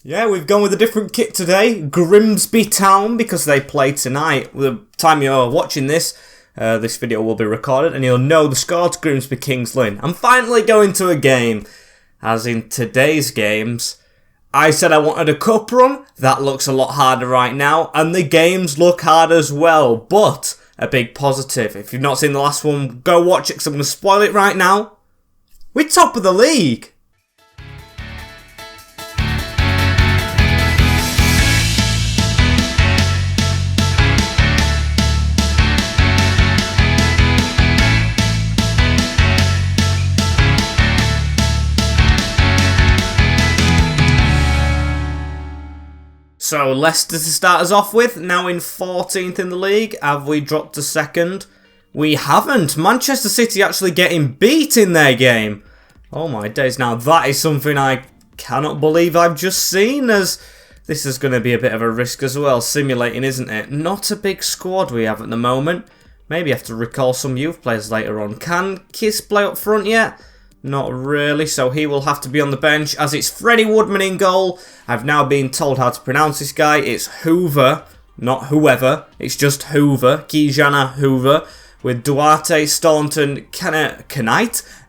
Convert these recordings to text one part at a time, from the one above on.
Yeah, we've gone with a different kit today. Grimsby Town, because they play tonight. The time you're watching this, this video will be recorded, and you'll know the score to Grimsby Kings Lynn. I'm finally going to a game. As in today's games, I said I wanted a cup run. That looks a lot harder right now, and the games look hard as well. But a big positive. If you've not seen the last one, go watch it, because I'm going to spoil it right now. We're top of the league. So, Leicester to start us off with, now in 14th in the league. Have we dropped to second? We haven't. Manchester City actually getting beat in their game. Oh my days, now that is something I cannot believe I've just seen, as this is going to be a bit of a risk as well, simulating, isn't it? Not a big squad we have at the moment. Maybe have to recall some youth players later on. Can Kiss play up front yet? Not really, so he will have to be on the bench, as it's Freddie Woodman in goal. I've now been told how to pronounce this guy. It's Hoover, not whoever. It's just Hoover, Kijana Hoover, with Duarte, Staunton,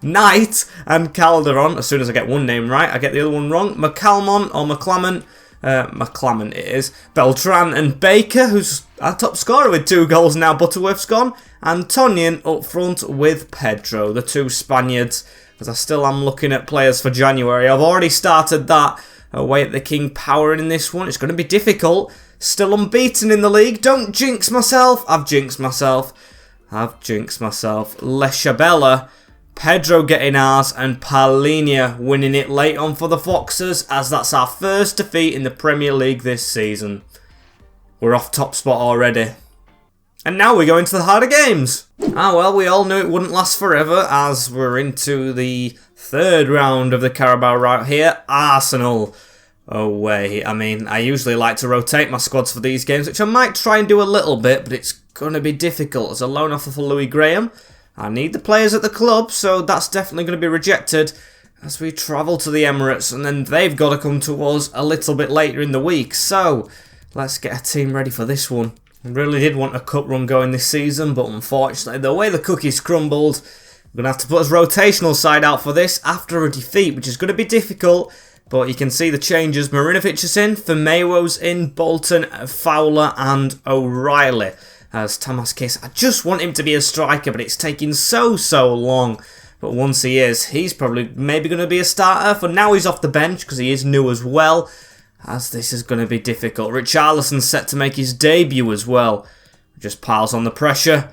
Knight, and Calderon. As soon as I get one name right, I get the other one wrong. McCalmont, or McClammon, McClammon it is. Beltran and Baker, who's our top scorer with 2 goals now. Butterworth's gone. And Tonyan up front with Pedro, the 2 Spaniards. As I still am looking at players for January. I've already started that away at the King Power in this one. It's going to be difficult. Still unbeaten in the league. Don't jinx myself. I've jinxed myself. Leshabella, Pedro getting ours, and Paulinho winning it late on for the Foxes, as that's our first defeat in the Premier League this season. We're off top spot already. And now we go into the harder games. Ah well, we all knew it wouldn't last forever, as we're into the 3rd round of the Carabao route here. Arsenal away. I mean, I usually like to rotate my squads for these games, which I might try and do a little bit, but it's going to be difficult. As a loan offer for Louis Graham, I need the players at the club, so that's definitely going to be rejected as we travel to the Emirates, and then they've got to come to us a little bit later in the week. So, let's get a team ready for this one. I really did want a cup run going this season, but unfortunately, the way the cookies crumbled, we're going to have to put his rotational side out for this after a defeat, which is going to be difficult, but you can see the changes. Marinovic is in, Firmino's in, Bolton, Fowler and O'Reilly. As Thomas Kiss, I just want him to be a striker, but it's taking so long. But once he is, he's probably maybe going to be a starter. For now, he's off the bench because he is new as well, as this is going to be difficult. Richarlison's set to make his debut as well. Just piles on the pressure.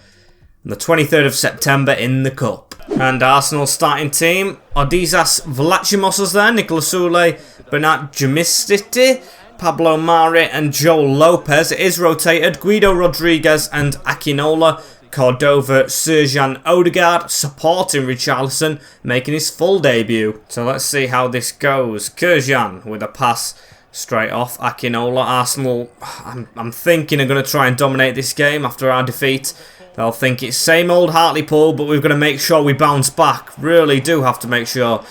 And the 23rd of September in the Cup. And Arsenal's starting team. Odysseas Vlachimos is there. Nicolas Soule, Bernat Jamistiti, Pablo Mari and Joel Lopez. It is rotated. Guido Rodriguez and Akinola. Cordova, Serjan Odegaard supporting Richarlison, making his full debut. So let's see how this goes. Kurjan with a pass straight off Akinola. Arsenal, I'm thinking, are going to try and dominate this game after our defeat. They'll think it's same old Hartlepool, but we've got to make sure we bounce back. Really do have to make sure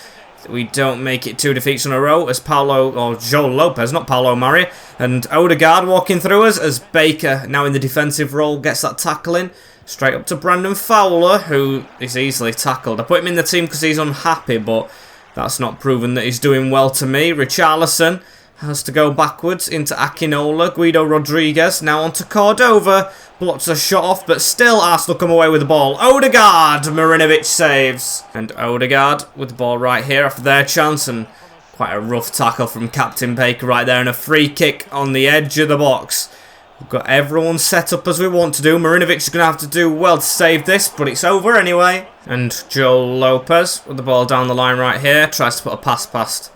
that we don't make it 2 defeats in a row, as Joel Lopez, not Paulo Mari, and Odegaard walking through us, as Baker, now in the defensive role, gets that tackle in. Straight up to Brandon Fowler, who is easily tackled. I put him in the team because he's unhappy, but that's not proven that he's doing well to me. Richarlison has to go backwards into Akinola. Guido Rodriguez now onto Cordova. Blocks a shot off, but still Arsenal come away with the ball. Odegaard, Marinovic saves. And Odegaard with the ball right here after their chance, and quite a rough tackle from Captain Baker right there, and a free kick on the edge of the box. We've got everyone set up as we want to do. Marinovic is going to have to do well to save this, but it's over anyway. And Joel Lopez with the ball down the line right here. Tries to put a pass past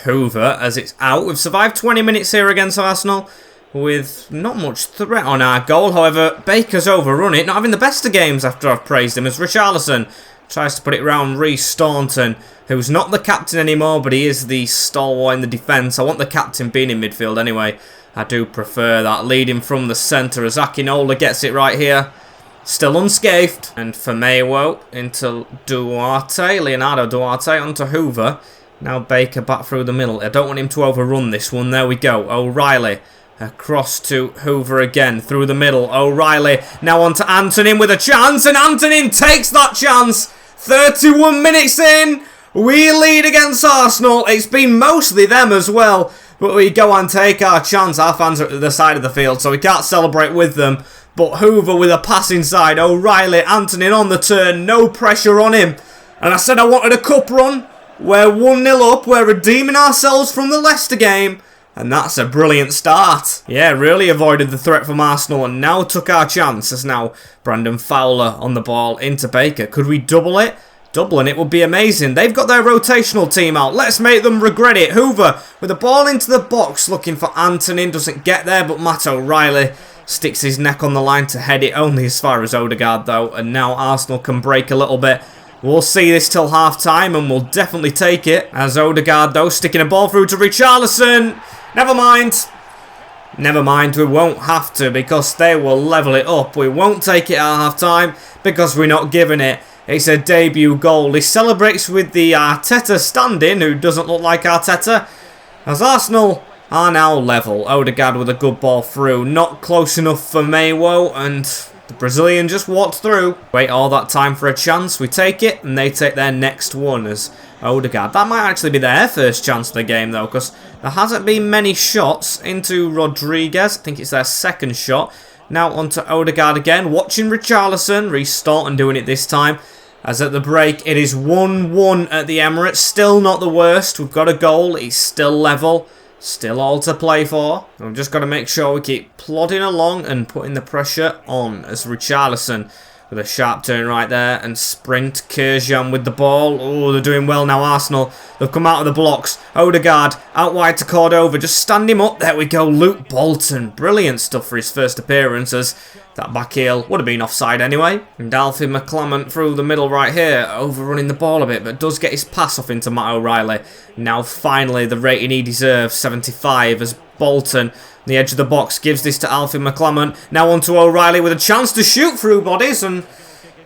Hoover as it's out. We've survived 20 minutes here against Arsenal with not much threat on our goal. However, Baker's overrun it. Not having the best of games after I've praised him, as Richarlison tries to put it round Reece Staunton, who's not the captain anymore, but he is the stalwart in the defence. I want the captain being in midfield anyway. I do prefer that, leading from the centre as Akinola gets it right here. Still unscathed. And Firmino into Duarte, Leonardo Duarte onto Hoover. Now Baker back through the middle. I don't want him to overrun this one. There we go. O'Reilly. Across to Hoover again. Through the middle. O'Reilly. Now on to Antonin with a chance. And Antonin takes that chance. 31 minutes in. We lead against Arsenal. It's been mostly them as well. But we go and take our chance. Our fans are at the side of the field, so we can't celebrate with them. But Hoover with a pass inside. O'Reilly. Antonin on the turn. No pressure on him. And I said I wanted a cup run. We're 1-0 up. We're redeeming ourselves from the Leicester game. And that's a brilliant start. Yeah, really avoided the threat from Arsenal and now took our chance. As now Brandon Fowler on the ball into Baker. Could we double it? Doubling it would be amazing. They've got their rotational team out. Let's make them regret it. Hoover with the ball into the box looking for Antonin. Doesn't get there, but Matt O'Reilly sticks his neck on the line to head it only as far as Odegaard though. And now Arsenal can break a little bit. We'll see this till half-time and we'll definitely take it. As Odegaard, though, sticking a ball through to Richarlison. Never mind. Never mind, we won't have to because they will level it up. We won't take it at half-time because we're not giving it. It's a debut goal. He celebrates with the Arteta stand-in, who doesn't look like Arteta. As Arsenal are now level. Odegaard with a good ball through. Not close enough for Maywo and... the Brazilian just walked through. Wait all that time for a chance. We take it and they take their next one as Odegaard. That might actually be their first chance of the game though, because there hasn't been many shots into Rodriguez. I think it's their second shot. Now onto Odegaard again. Watching Richarlison restart and doing it this time. As at the break it is 1-1 at the Emirates. Still not the worst. We've got a goal. It's still level. Still all to play for. We've just got to make sure we keep plodding along and putting the pressure on as Richarlison with a sharp turn right there and sprint. Kjærgaard with the ball. Oh, they're doing well now, Arsenal. They've come out of the blocks. Odegaard out wide to Cordova. Just stand him up. There we go. Luke Bolton. Brilliant stuff for his first appearance as that back heel would have been offside anyway. And Alfie McClement through the middle right here. Overrunning the ball a bit, but does get his pass off into Matt O'Reilly. Now finally the rating he deserves, 75, as Bolton, the edge of the box, gives this to Alfie McClement. Now on to O'Reilly with a chance to shoot through bodies and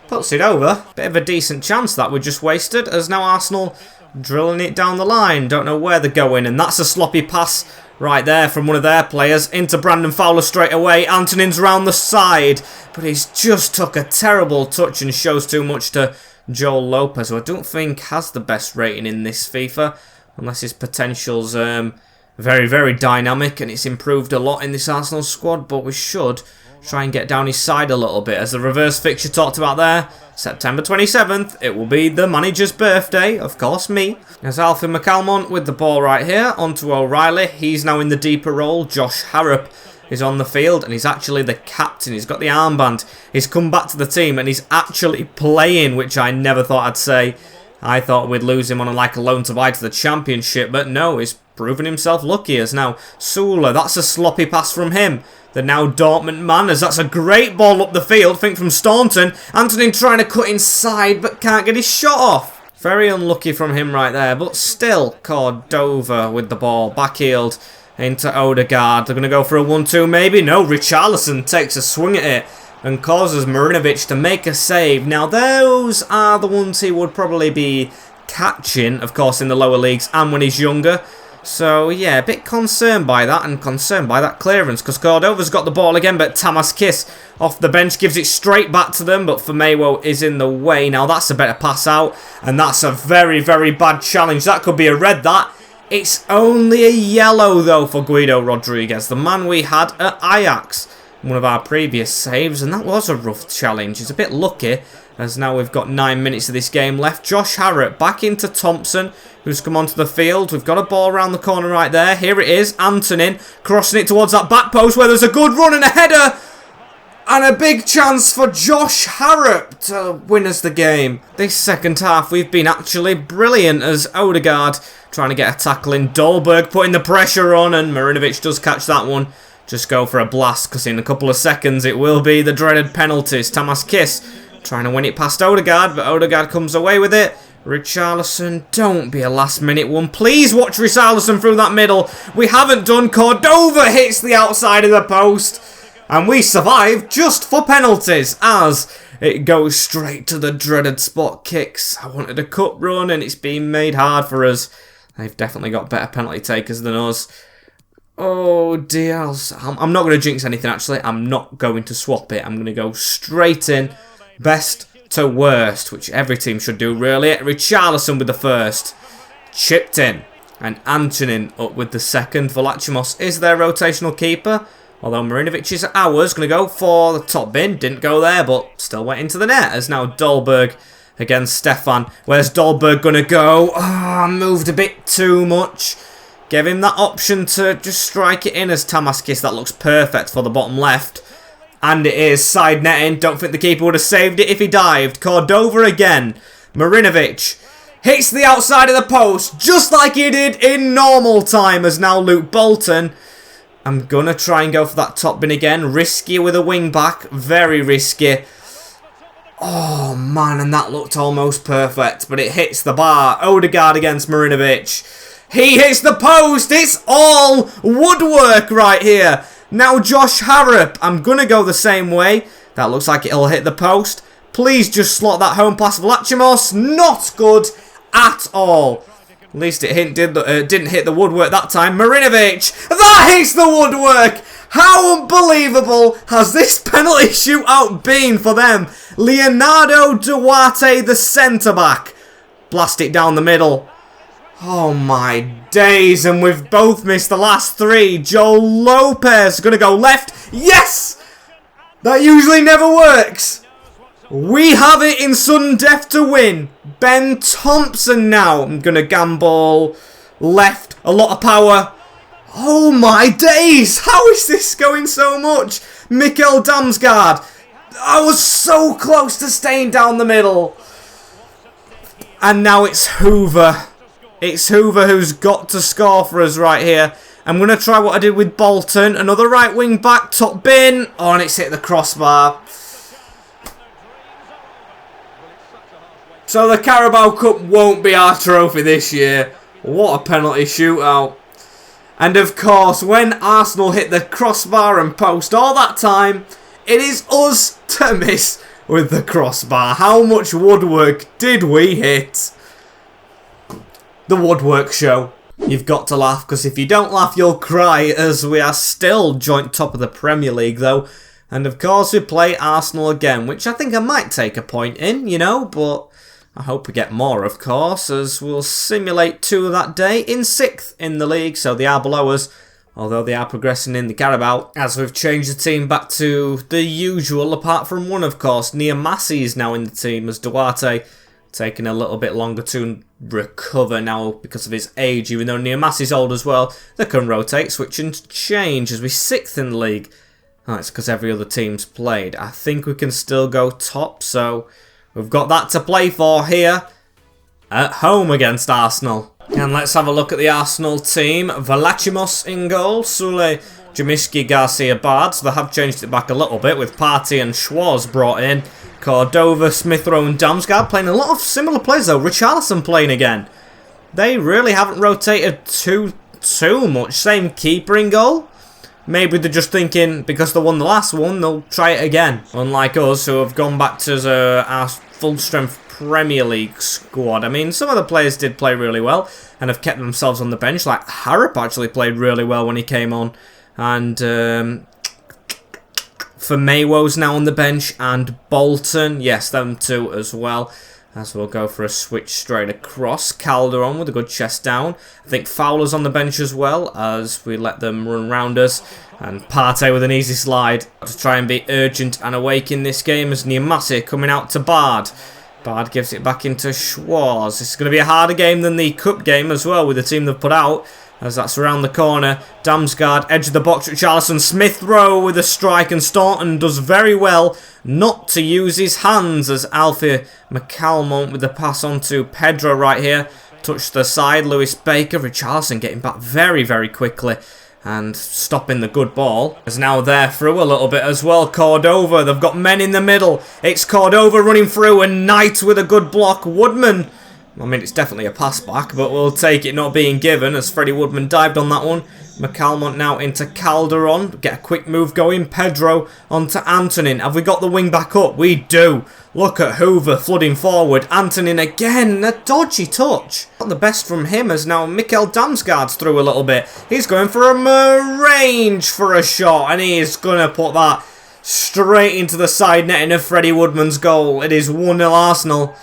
puts it over. Bit of a decent chance that we just wasted, as now Arsenal drilling it down the line. Don't know where they're going, and that's a sloppy pass right there from one of their players into Brandon Fowler straight away. Antonin's round the side, but he's just took a terrible touch and shows too much to Joel Lopez, who I don't think has the best rating in this FIFA, unless his potential's very, very dynamic, and it's improved a lot in this Arsenal squad, but we should try and get down his side a little bit. As the reverse fixture talked about there, September 27th, it will be the manager's birthday, of course, me. As Alfie McCalmont with the ball right here, onto O'Reilly. He's now in the deeper role. Josh Harrop is on the field, and he's actually the captain. He's got the armband. He's come back to the team, and he's actually playing, which I never thought I'd say. I thought we'd lose him on a loan to buy to the Championship, but no, he's proven himself lucky. As now Sula, that's a sloppy pass from him. The now Dortmund man, as that's a great ball up the field, think from Staunton. Antonin trying to cut inside, but can't get his shot off. Very unlucky from him right there, but still Cordova with the ball, back-heeled into Odegaard. They're going to go for a 1-2 maybe. No, Richarlison takes a swing at it and causes Marinovic to make a save. Now, those are the ones he would probably be catching, of course, in the lower leagues and when he's younger. So, yeah, a bit concerned by that and concerned by that clearance, because Cordova's got the ball again, but Tamas Kiss off the bench gives it straight back to them, but Maywo is in the way. Now, that's a better pass out, and that's a very, very bad challenge. That could be a red, that. It's only a yellow, though, for Guido Rodriguez, the man we had at Ajax, one of our previous saves, and that was a rough challenge. He's a bit lucky, as now we've got 9 minutes of this game left. Josh Harrop back into Thompson, who's come onto the field. We've got a ball around the corner right there. Here it is, Antonin crossing it towards that back post where there's a good run and a header. And a big chance for Josh Harrop to win us the game. This second half we've been actually brilliant, as Odegaard trying to get a tackle in. Dolberg putting the pressure on, and Marinovic does catch that one. Just go for a blast, because in a couple of seconds it will be the dreaded penalties. Tamas Kiss trying to win it past Odegaard, but Odegaard comes away with it. Richarlison, don't be a last minute one. Please watch Richarlison through that middle. We haven't done. Cordova hits the outside of the post. And we survive just for penalties, as it goes straight to the dreaded spot kicks. I wanted a cut run and it's been made hard for us. They've definitely got better penalty takers than us. Oh dear. I'm not going to jinx anything, actually. I'm not going to swap it. I'm going to go straight in. Best to worst, which every team should do, really. Richarlison with the first. Chipped in. And Antonin up with the second. Vlachimos is their rotational keeper. Although Marinovic is ours. Going to go for the top bin. Didn't go there, but still went into the net. As now Dolberg against Stefan. Where's Dolberg going to go? Moved a bit too much. Gave him that option to just strike it in as Tamaskis. That looks perfect for the bottom left. And it is side netting. Don't think the keeper would have saved it if he dived. Cordova again. Marinovic hits the outside of the post just like he did in normal time as now Luke Bolton. I'm going to try and go for that top bin again. Risky with a wing back. Very risky. Oh man, and that looked almost perfect. But it hits the bar. Odegaard against Marinovic. He hits the post. It's all Woodwork right here. Now Josh Harrop. I'm going to go the same way. That looks like it'll hit the post. Please just slot that home pass. Vlachimos. Not good at all. At least it didn't hit the Woodwork that time. Marinovic. That hits the Woodwork. How unbelievable has this penalty shootout been for them? Leonardo Duarte, the centre-back. Blast it down the middle. Oh my days, and we've both missed the last three. Joel Lopez going to go left. Yes! That usually never works. We have it in sudden death to win. Ben Thompson now. I'm going to gamble left. A lot of power. Oh my days. How is this going so much? Mikkel Damsgaard. I was so close to staying down the middle. And now it's Hoover. It's Hoover who's got to score for us right here. I'm going to try what I did with Bolton. Another right wing back, top bin. Oh, and it's hit the crossbar. So the Carabao Cup won't be our trophy this year. What a penalty shootout. And of course, when Arsenal hit the crossbar and post all that time, it is us to miss with the crossbar. How much Woodwork did we hit? The Woodwork show. You've got to laugh, because if you don't laugh, you'll cry, as we are still joint top of the Premier League, though. And of course, we play Arsenal again, which I think I might take a point in, you know, but I hope we get more, of course, as we'll simulate 2 that day in 6th in the league, so they are below us, although they are progressing in the Carabao, as we've changed the team back to the usual, apart from one, of course. Niamasi is now in the team, as Duarte taking a little bit longer to recover now because of his age, even though Niamasi's old as well. They can rotate, switch and change as we're 6th in the league. Oh, it's because every other team's played. I think we can still go top, so we've got that to play for here at home against Arsenal. And let's have a look at the Arsenal team. Vlachimos in goal, Sule, Jamiski, Garcia, Bard. So they have changed it back a little bit with Partey and Schwarz brought in. Cordova, Smith Rowe and Damsgaard playing a lot of similar players though. Richarlison playing again. They really haven't rotated too much. Same keeper in goal. Maybe they're just thinking because they won the last one, they'll try it again. Unlike us, who have gone back to our full-strength Premier League squad. I mean, some of the players did play really well and have kept themselves on the bench. Like Harrop actually played really well when he came on. And for Maywo's now on the bench, and Bolton, yes, them two as well. As we'll go for a switch straight across. Calderon with a good chest down. I think Fowler's on the bench as well, as we let them run round us. And Partey with an easy slide to try and be urgent and awake in this game, as Niamasi coming out to Bard. Bard gives it back into Schwarz. This is going to be a harder game than the Cup game as well, with the team they've put out, as that's around the corner. Damsgaard, edge of the box, Richarlison, Smith Rowe with a strike, and Staunton does very well not to use his hands, as Alfie McCalmont with the pass on to Pedro right here. Touch the side, Lewis Baker, Richarlison getting back very, very quickly and stopping the good ball. Is now there through a little bit as well. Cordova, they've got men in the middle. It's Cordova running through, and Knight with a good block. Woodman, I mean, it's definitely a pass back, but we'll take it not being given, as Freddie Woodman dived on that one. McCalmont now into Calderon. Get a quick move going. Pedro onto Antonin. Have we got the wing back up? We do. Look at Hoover flooding forward. Antonin again, a dodgy touch. Not the best from him as now Mikkel Damsgaard's through a little bit. He's going for a range for a shot, and he is going to put that straight into the side netting of Freddie Woodman's goal. It is 1-0 Arsenal.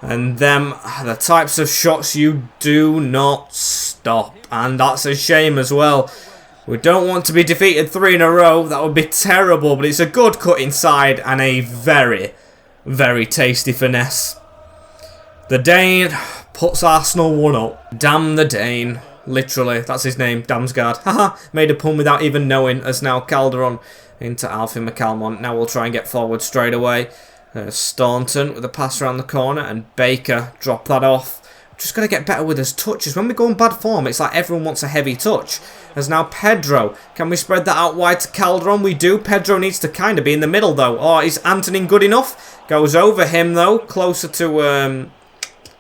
And them are the types of shots you do not stop. And that's a shame as well. We don't want to be defeated 3 in a row. That would be terrible. But it's a good cut inside and a very, very tasty finesse. The Dane puts Arsenal 1-up. Damn the Dane. Literally, that's his name, Damsgaard. Haha, made a pun without even knowing, as now Calderon into Alfie McCalmont. Now we'll try and get forward straight away. Staunton with a pass around the corner, and Baker drop that off. Just got to get better with his touches. When we go in bad form, it's like everyone wants a heavy touch. As now Pedro. Can we spread that out wide to Calderon? We do. Pedro needs to kind of be in the middle though. Oh, is Antonin good enough? Goes over him though. Closer to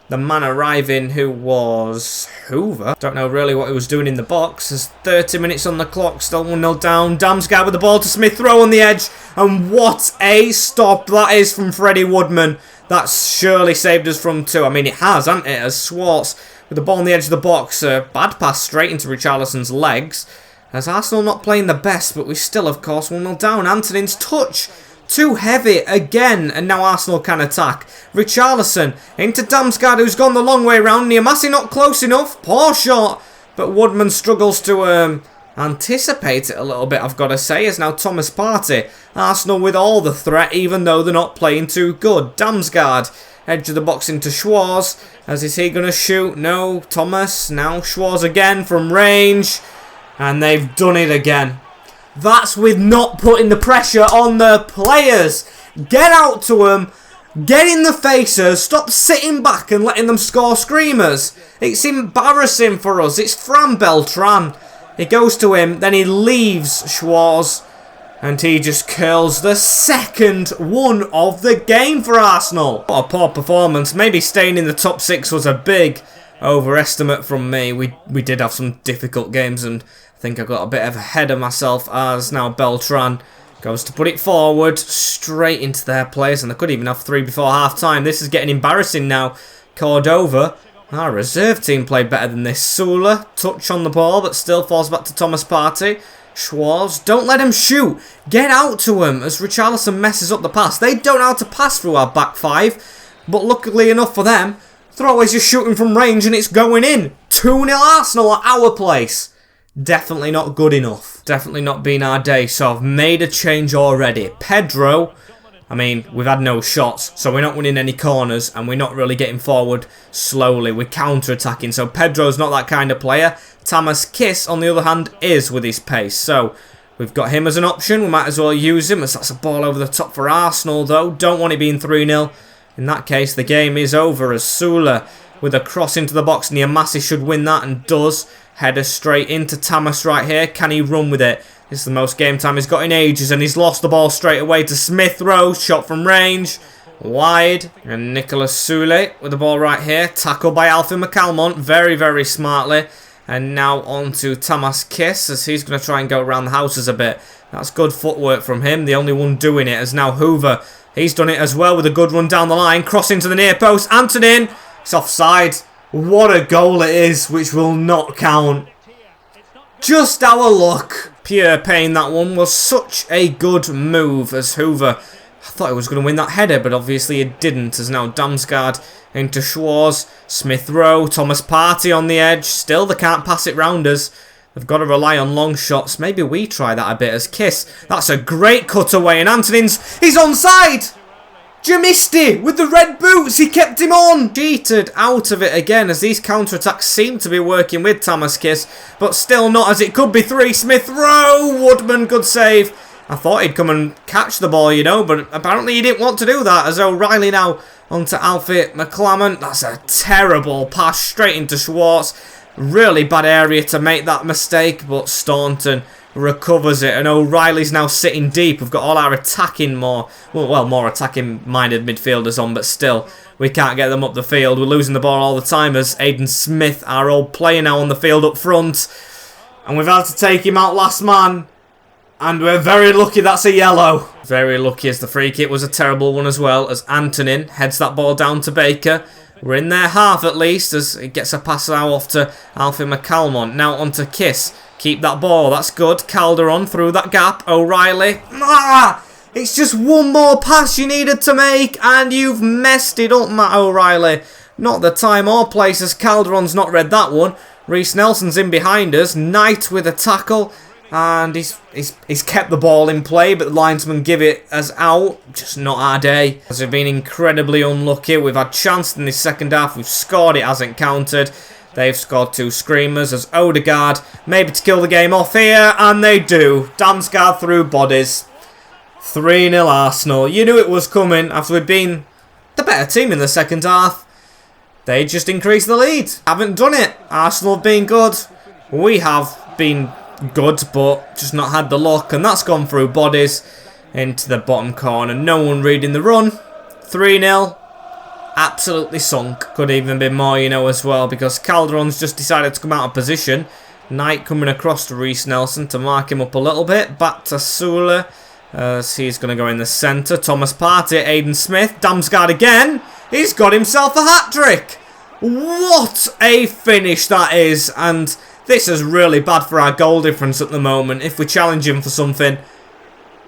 the man arriving, who was Hoover. Don't know really what he was doing in the box. There's 30 minutes on the clock. Still 1-0 down. Damsgaard with the ball to Smith Rowe on the edge. And what a stop that is from Freddie Woodman. That's surely saved us from 2. I mean, it has, hasn't it? As Schwartz with the ball on the edge of the box. Bad pass straight into Richarlison's legs. As Arsenal not playing the best, but we still, of course, 1-0 down. Antonin's touch. Too heavy again, and now Arsenal can attack. Richarlison into Damsgaard, who's gone the long way round. Niamasi not close enough. Poor shot. But Woodman struggles to anticipate it a little bit, I've got to say, as now Thomas Partey. Arsenal with all the threat, even though they're not playing too good. Damsgaard, edge of the box into Schwartz. As is he going to shoot? No, Thomas. Now Schwartz again from range. And they've done it again. That's with not putting the pressure on the players. Get out to them. Get in the faces. Stop sitting back and letting them score screamers. It's embarrassing for us. It's Fran Beltran. He goes to him. Then he leaves Schwartz. And he just curls the second one of the game for Arsenal. What a poor performance. Maybe staying in the top 6 was a big overestimate from me. We did have some difficult games, and I think I got a bit ahead of myself, as now Beltran goes to put it forward straight into their players, and they could even have 3 before half time. This is getting embarrassing now. Cordova, our reserve team played better than this. Sula, touch on the ball, but still falls back to Thomas Partey. Schwartz, don't let him shoot. Get out to him as Richarlison messes up the pass. They don't know how to pass through our back 5, but luckily enough for them, they're always just shooting from range and it's going in. 2-0 Arsenal at our place. Definitely not good enough. Definitely not been our day. So I've made a change already. Pedro, I mean, we've had no shots, so we're not winning any corners, and we're not really getting forward slowly. We're counter-attacking, so Pedro's not that kind of player. Thomas Kiss, on the other hand, is with his pace. So we've got him as an option. We might as well use him, as that's a ball over the top for Arsenal, though. Don't want it being 3-0. In that case, the game is over, as Sula, with a cross into the box, Niamasi should win that, and does. Header straight into Thomas right here. Can he run with it? This is the most game time he's got in ages, and he's lost the ball straight away to Smith Rowe. Shot from range. Wide. And Nicolas Soule with the ball right here. Tackled by Alfie McCalmont very, very smartly. And now on to Thomas Kiss, as he's going to try and go around the houses a bit. That's good footwork from him. The only one doing it is now Hoover. He's done it as well with a good run down the line. Cross into the near post. Antonin. It's offside. What a goal it is, which will not count. Just our luck. Pure pain, that one was such a good move as Hoover. I thought he was going to win that header, but obviously it didn't. As now Damsgaard into Schwartz. Smith Rowe. Thomas Partey on the edge. Still, they can't pass it round us. They've got to rely on long shots. Maybe we try that a bit as Kiss. That's a great cutaway, and Antonin's... He's onside! Jamisti with the red boots, he kept him on. Cheated out of it again, as these counter-attacks seem to be working with Thomas Kiss, but still not, as it could be 3. Smith Rowe, Woodman, good save. I thought he'd come and catch the ball, you know, but apparently he didn't want to do that, as O'Reilly now onto Alfie McCalmont. That's a terrible pass straight into Schwartz. Really bad area to make that mistake, but Staunton recovers it, and O'Reilly's now sitting deep. We've got all our attacking more attacking minded midfielders on, but still we can't get them up the field. We're losing the ball all the time, as Aidan Smith, our old player, now on the field up front, and we've had to take him out last man. And we're very lucky that's a yellow. Very lucky as the free kick was a terrible one as well, as Antonin heads that ball down to Baker. We're in their half at least, as it gets a pass now off to Alfie McCalmont. Now on to Kiss. Keep that ball, that's good. Calderon through that gap. O'Reilly. It's just one more pass you needed to make, and you've messed it up, Matt O'Reilly. Not the time or place, as Calderon's not read that one. Reece Nelson's in behind us. Knight with a tackle. And he's kept the ball in play, but the linesman give it as out. Just not our day. As we've been incredibly unlucky. We've had chances in this second half. We've scored, it hasn't counted. They've scored 2 screamers as Odegaard maybe to kill the game off here. And they do. Damsgaard through bodies. 3-0 Arsenal. You knew it was coming after we'd been the better team in the second half. They just increased the lead. Haven't done it. Arsenal have been good. We have been good, but just not had the luck, and that's gone through bodies into the bottom corner. No one reading the run. 3-0. Absolutely sunk. Could even be more, you know, as well, because Calderon's just decided to come out of position. Knight coming across to Reece Nelson to mark him up a little bit. Back to Sula, as he's going to go in the centre. Thomas Partey, Aidan Smith, Damsgaard again. He's got himself a hat-trick. What a finish that is, and this is really bad for our goal difference at the moment if we challenge him for something.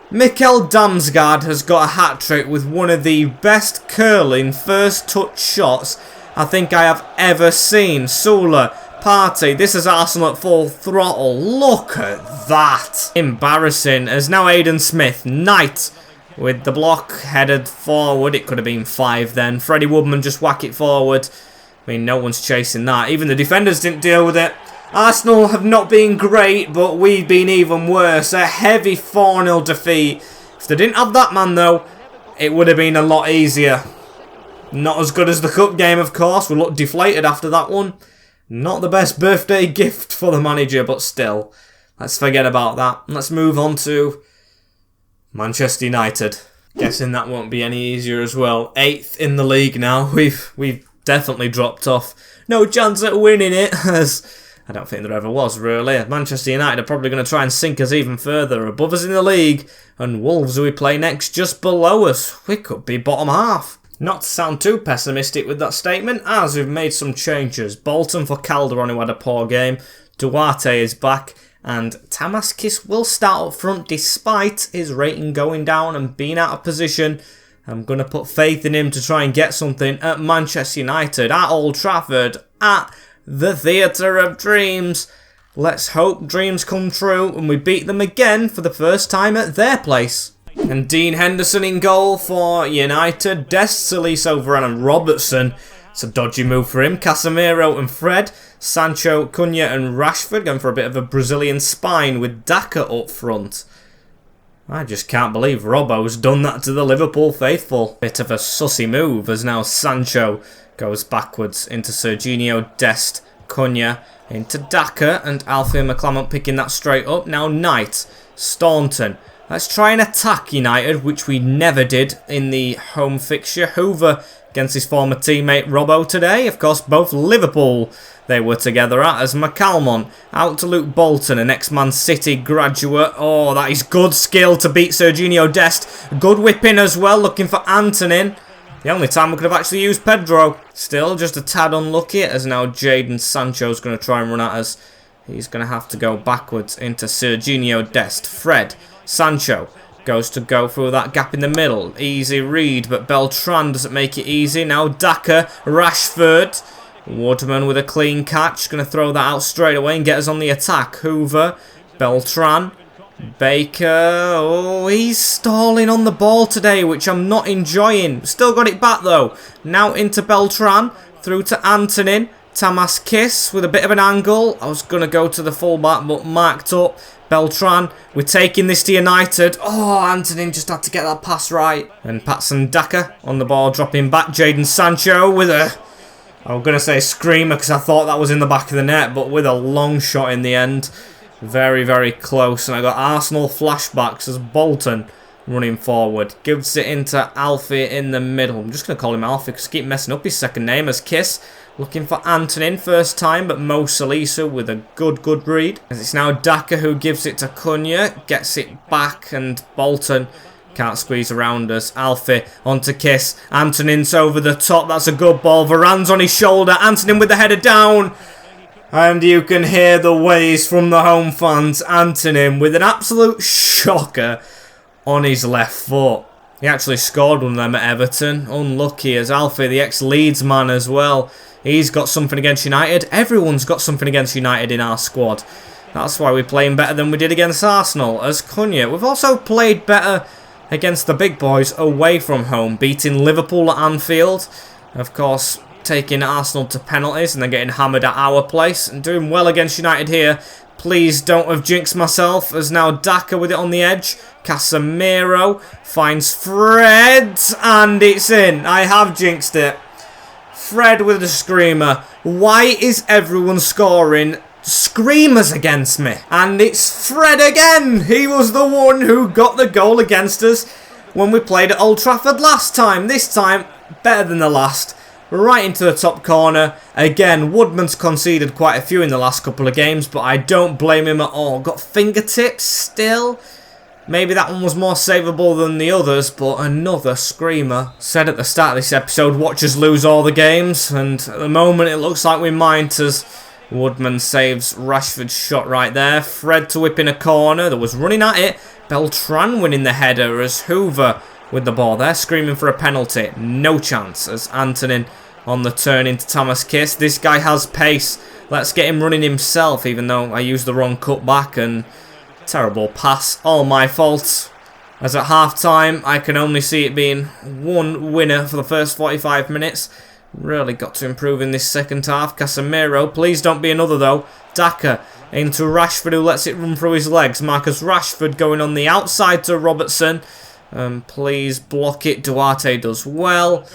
Mikkel Damsgaard has got a hat-trick with one of the best curling first touch shots I think I have ever seen. Sula, Partey, this is Arsenal at full throttle. Look at that. Embarrassing. As now Aidan Smith, Knight with the block headed forward. It could have been 5 then. Freddie Woodman just whack it forward. I mean, no one's chasing that. Even the defenders didn't deal with it. Arsenal have not been great, but we've been even worse. A heavy 4-0 defeat. If they didn't have that man, though, it would have been a lot easier. Not as good as the cup game, of course. We looked deflated after that one. Not the best birthday gift for the manager, but still. Let's forget about that. Let's move on to Manchester United. Guessing that won't be any easier as well. 8th in the league now. We've definitely dropped off. No chance at winning it, as I don't think there ever was, really. Manchester United are probably going to try and sink us even further above us in the league. And Wolves, who we play next, just below us. We could be bottom half. Not to sound too pessimistic with that statement, as we've made some changes. Bolton for Calderon, who had a poor game. Duarte is back. And Tamaskis will start up front despite his rating going down and being out of position. I'm going to put faith in him to try and get something at Manchester United, at Old Trafford, at the Theatre of Dreams. Let's hope dreams come true and we beat them again for the first time at their place. And Dean Henderson in goal for United. Dest, Saliso, Varane and Robertson. It's a dodgy move for him. Casemiro and Fred. Sancho, Cunha and Rashford going for a bit of a Brazilian spine with Daka up front. I just can't believe Robbo's done that to the Liverpool faithful. Bit of a sussy move as now Sancho goes backwards into Serginho Dest, Cunha into Daka and Alfie McCalmont picking that straight up. Now Knight, Staunton. Let's try and attack United, which we never did in the home fixture. Hoover against his former teammate Robbo today. Of course, both Liverpool they were together at, as McCalmont out to Luke Bolton, an ex-Man City graduate. Oh, that is good skill to beat Serginho Dest. Good whipping as well, looking for Antonin. The only time we could have actually used Pedro. Still just a tad unlucky, as now Jadon Sancho's going to try and run at us. He's going to have to go backwards into Serginho Dest. Fred, Sancho goes to go through that gap in the middle. Easy read, but Beltran doesn't make it easy. Now Daka, Rashford. Woodman with a clean catch. Going to throw that out straight away and get us on the attack. Hoover, Beltran, Baker. Oh, he's stalling on the ball today, which I'm not enjoying. Still got it back though. Now into Beltran. Through to Antonin. Tamaskis with a bit of an angle. I was going to go to the fullback, but marked up. Beltran, we're taking this to United. Oh, Antonin just had to get that pass right. And Patson Daka on the ball, dropping back. Jadon Sancho with a, I'm going to say screamer because I thought that was in the back of the net, but with a long shot in the end. Very, very close. And I got Arsenal flashbacks as Bolton running forward. Gives it into Alfie in the middle. I'm just going to call him Alfie because I keep messing up his second name as Kiss. Looking for Antonin, first time, but Mo Salisu with a good read. As it's now Daka who gives it to Cunha, gets it back, and Bolton can't squeeze around us. Alfie onto Kiss. Antonin's over the top. That's a good ball. Varane's on his shoulder. Antonin with the header down. And you can hear the ways from the home fans. Antonin with an absolute shocker on his left foot. He actually scored one of them at Everton. Unlucky as Alfie, the ex-Leeds man as well. He's got something against United. Everyone's got something against United in our squad. That's why we're playing better than we did against Arsenal. As Cunha, we've also played better against the big boys away from home. Beating Liverpool at Anfield. Of course, taking Arsenal to penalties and then getting hammered at our place. And doing well against United here. Please don't have jinxed myself. As now Daka with it on the edge. Casemiro finds Fred. And it's in. I have jinxed it. Fred with the screamer. Why is everyone scoring screamers against me? And it's Fred again. He was the one who got the goal against us when we played at Old Trafford last time. This time, better than the last. Right into the top corner. Again, Woodman's conceded quite a few in the last couple of games, but I don't blame him at all. Got fingertips still. Maybe that one was more savable than the others, but another screamer. Said at the start of this episode, watch us lose all the games, and at the moment it looks like we might, as Woodman saves Rashford's shot right there. Fred to whip in a corner, that was running at it. Beltran winning the header as Hoover with the ball there, screaming for a penalty. No chance as Antonin on the turn into Thomas Kiss. This guy has pace. Let's get him running himself, even though I used the wrong cutback and terrible pass. All my fault. As at half time, I can only see it being one winner for the first 45 minutes. Really got to improve in this second half. Casemiro, please don't be another though. Daka into Rashford, who lets it run through his legs. Marcus Rashford going on the outside to Robertson. Please block it. Duarte does well.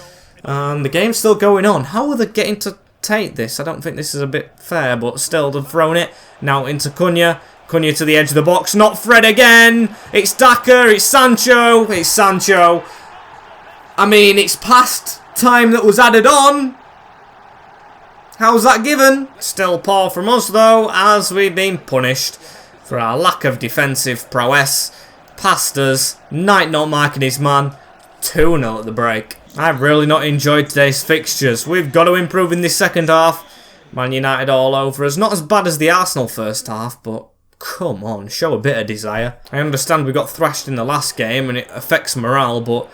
The game's still going on. How are they getting to take this? I don't think this is a bit fair, but still they've thrown it. Now into Cunha. Cunha to the edge of the box. Not Fred again. It's Daka. It's Sancho. It's Sancho. I mean, it's past time that was added on. How's that given? Still poor from us though, as we've been punished for our lack of defensive prowess. Past us. Knight not marking his man. 2-0 at the break. I've really not enjoyed today's fixtures. We've got to improve in this second half. Man United all over us. Not as bad as the Arsenal first half, but come on, show a bit of desire. I understand we got thrashed in the last game and it affects morale, but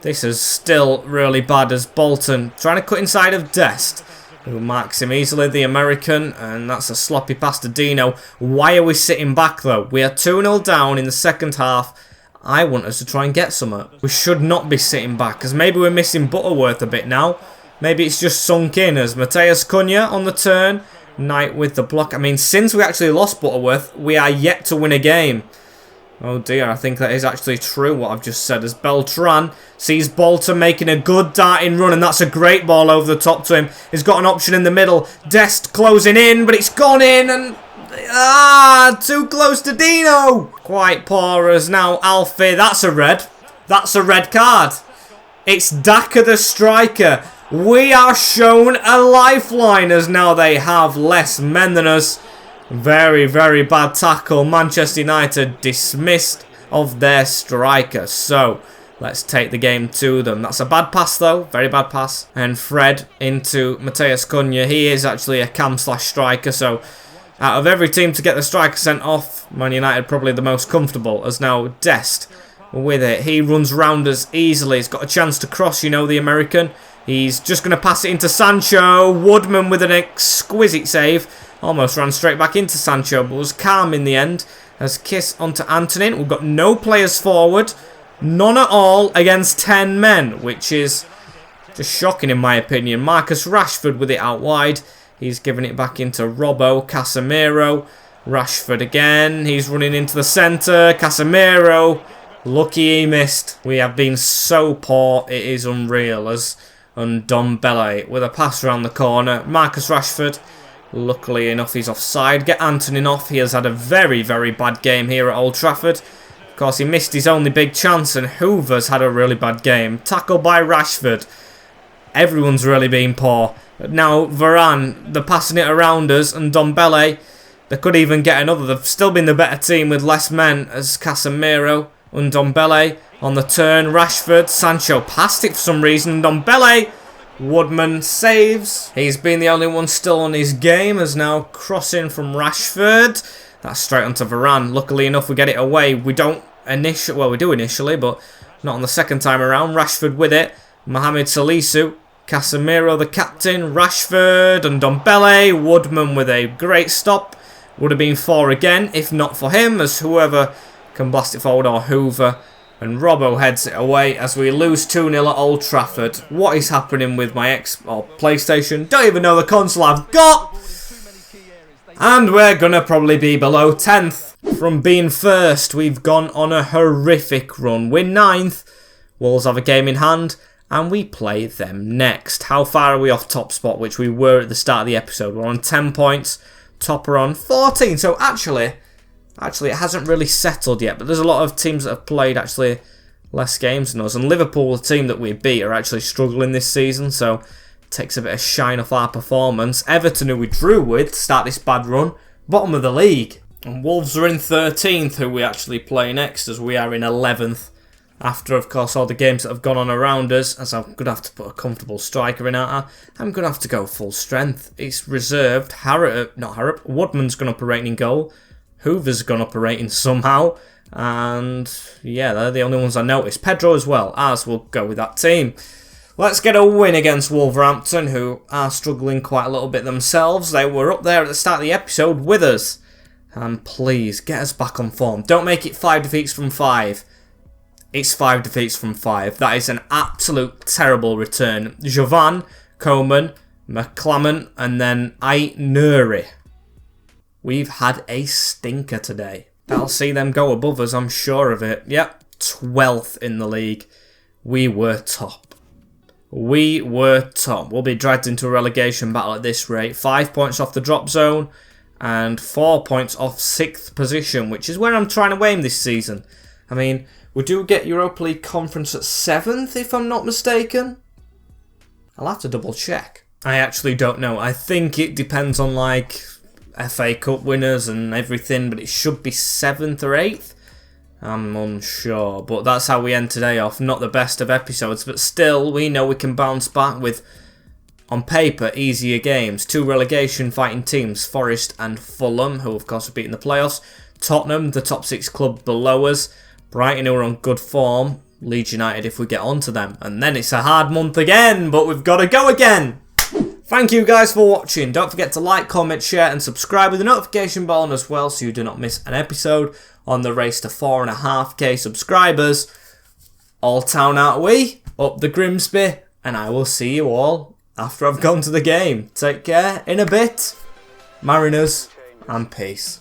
this is still really bad as Bolton trying to cut inside of Dest, who marks him easily, the American, and that's a sloppy pass to Dino. Why are we sitting back though? We are 2-0 down in the second half. I want us to try and get something. We should not be sitting back, because maybe we're missing Butterworth a bit now. Maybe it's just sunk in as Mateus Cunha on the turn. Knight with the block. I mean, since we actually lost Butterworth, we are yet to win a game. Oh dear, I think that is actually true what I've just said, as Beltran sees Bolton making a good darting run, and that's a great ball over the top to him. He's got an option in the middle. Dest closing in, but it's gone in, and too close to Dino. Quite poor as now Alfie. That's a red. That's a red card. It's Daka the striker. We are shown a lifeline as now they have less men than us. Very, very bad tackle. Manchester United dismissed of their striker. So, let's take the game to them. That's a bad pass though. Very bad pass. And Fred into Mateus Cunha. He is actually a cam/striker. So, out of every team to get the striker sent off, Man United probably the most comfortable. As now Dest with it. He runs round us easily. He's got a chance to cross, you know, the American. He's just going to pass it into Sancho. Woodman with an exquisite save. Almost ran straight back into Sancho, but was calm in the end. As Kiss onto Antonin. We've got no players forward. None at all against 10 men, which is just shocking in my opinion. Marcus Rashford with it out wide. He's giving it back into Robbo. Casemiro. Rashford again. He's running into the centre. Casemiro. Lucky he missed. We have been so poor. It is unreal. As Ndombele with a pass around the corner. Marcus Rashford. Luckily enough, he's offside. Get Antonin off. He has had a very, very bad game here at Old Trafford. Of course, he missed his only big chance, and Hoover's had a really bad game. Tackled by Rashford. Everyone's really been poor. Now Varane, they're passing it around us, and Ndombele, they could even get another. They've still been the better team with less men as Casemiro and Ndombele on the turn. Rashford, Sancho passed it for some reason. Ndombele, Woodman saves. He's been the only one still on his game as now crossing from Rashford. That's straight onto Varane. Luckily enough, we get it away. We don't initially, well, we do initially, but not on the second time around. Rashford with it. Mohamed Salisu. Casemiro, the captain. Rashford and Ndombele. Woodman with a great stop. Would have been 4 again, if not for him, as whoever can blast it forward, or Hoover. And Robbo heads it away as we lose 2-0 at Old Trafford. What is happening with my PlayStation? Don't even know the console I've got! And we're gonna probably be below 10th. From being first, we've gone on a horrific run. We're 9th. Wolves have a game in hand, and we play them next. How far are we off top spot, which we were at the start of the episode? We're on 10 points. Topper on 14. So actually it hasn't really settled yet. But there's a lot of teams that have played actually less games than us. And Liverpool, the team that we beat, are actually struggling this season. So it takes a bit of shine off our performance. Everton, who we drew with to start this bad run, bottom of the league. And Wolves are in 13th, who we actually play next, as we are in 11th. After, of course, all the games that have gone on around us, as I'm going to have to put a comfortable striker in our, I'm going to have to go full strength. It's reserved. Woodman's gone up a rating in goal. Hoover's gone up a rating somehow. And, yeah, they're the only ones I noticed. Pedro as well, as we'll go with that team. Let's get a win against Wolverhampton, who are struggling quite a little bit themselves. They were up there at the start of the episode with us. And please, get us back on form. Don't make it 5 defeats from 5. It's 5 defeats from 5. That is an absolute terrible return. Jovan, Coman, McClammon, and then Nuri. We've had a stinker today. That'll see them go above us, I'm sure of it. Yep, 12th in the league. We were top. We were top. We'll be dragged into a relegation battle at this rate. 5 points off the drop zone and 4 points off 6th position, which is where I'm trying to aim this season. I mean, we do get Europa League Conference at 7th, if I'm not mistaken. I'll have to double check. I actually don't know. I think it depends on, like, FA Cup winners and everything, but it should be 7th or 8th. I'm unsure, but that's how we end today off. Not the best of episodes, but still, we know we can bounce back with, on paper, easier games. 2 relegation fighting teams, Forest and Fulham, who of course have beaten the playoffs. Tottenham, the top 6 club below us. Brighton, who are on good form. Leeds United if we get onto them. And then it's a hard month again, but we've got to go again. Thank you guys for watching. Don't forget to like, comment, share and subscribe with the notification bell on as well, so you do not miss an episode on the race to 4.5k subscribers. All town out we, up the Grimsby, and I will see you all after I've gone to the game. Take care, in a bit. Mariners, and peace.